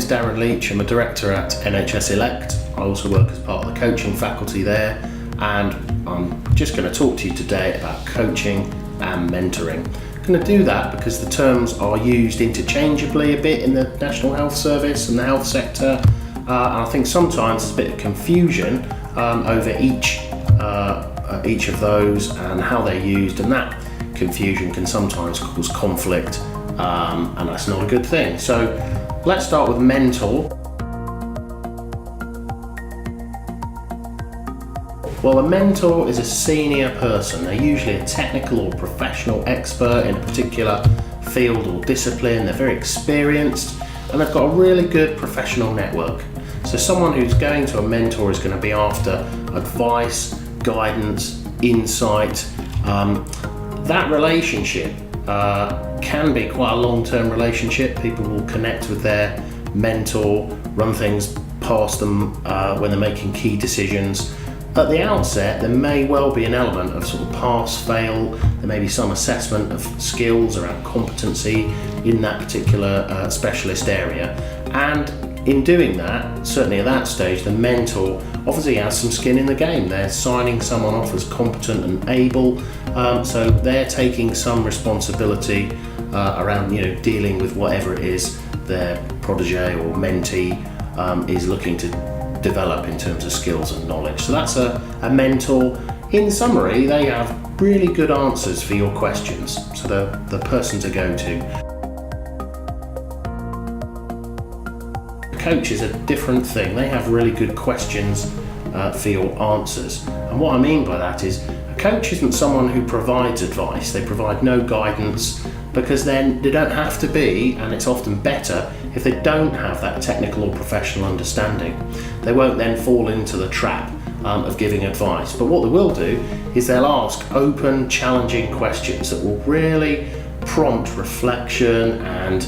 is Darren Leach. I'm a director at NHS Elect. I also work as part of the coaching faculty there, and I'm just going to talk to you today about coaching and mentoring. I'm going to do that because the terms are used interchangeably a bit in the National Health Service and the health sector, and I think sometimes there's a bit of confusion over each of those and how they're used, and that confusion can sometimes cause conflict, and that's not a good thing. So let's start with mentor. Well, a mentor is a senior person. They're usually a technical or professional expert in a particular field or discipline. They're very experienced and they've got a really good professional network. So someone who's going to a mentor is going to be after advice, guidance, insight. That relationship can be quite a long-term relationship. People will connect with their mentor, run things past them when they're making key decisions. At the outset, there may well be an element of sort of pass-fail. There may be some assessment of skills around competency in that particular specialist area. And in doing that, certainly at that stage, the mentor obviously has some skin in the game. They're signing someone off as competent and able, so they're taking some responsibility around dealing with whatever it is their protege or mentee is looking to develop in terms of skills and knowledge. So that's a mentor. In summary, they have really good answers for your questions, so they're the person to go to. Coach is a different thing. They have really good questions for your answers. And what I mean by that is a coach isn't someone who provides advice. They provide no guidance, because then they don't have to be, and it's often better if they don't have that technical or professional understanding. They won't then fall into the trap of giving advice. But what they will do is they'll ask open, challenging questions that will really prompt reflection and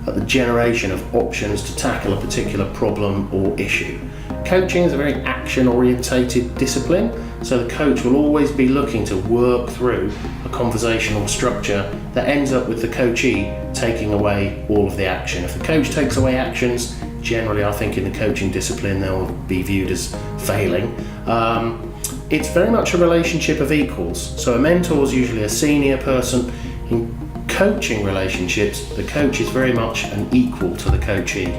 the generation of options to tackle a particular problem or issue. Coaching is a very action-orientated discipline, so the coach will always be looking to work through a conversational structure that ends up with the coachee taking away all of the action. If the coach takes away actions, generally I think in the coaching discipline they'll be viewed as failing. It's very much a relationship of equals, so a mentor is usually a senior person. In coaching relationships, the coach is very much an equal to the coachee.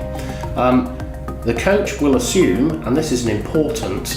The coach will assume, and this is an important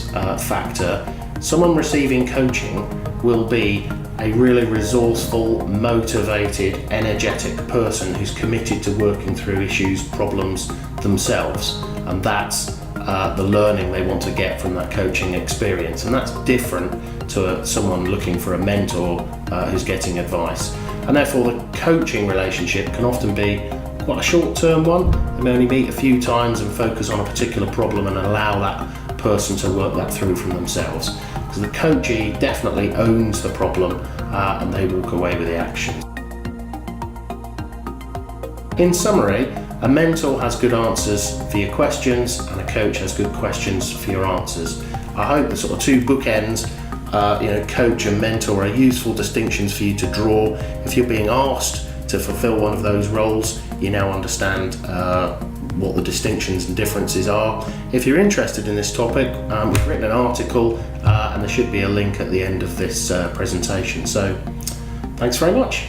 factor, someone receiving coaching will be a really resourceful, motivated, energetic person who's committed to working through issues, problems themselves, and that's the learning they want to get from that coaching experience. And that's different to someone looking for a mentor who's getting advice. And therefore the coaching relationship can often be quite a short-term one. They may only meet a few times and focus on a particular problem and allow that person to work that through from themselves. Because the coachee definitely owns the problem and they walk away with the action. In summary, a mentor has good answers for your questions and a coach has good questions for your answers. I hope the sort of two bookends, coach and mentor, are useful distinctions for you to draw. If you're being asked to fulfill one of those roles, you now understand what the distinctions and differences are. If you're interested in this topic, we've written an article and there should be a link at the end of this presentation. So thanks very much.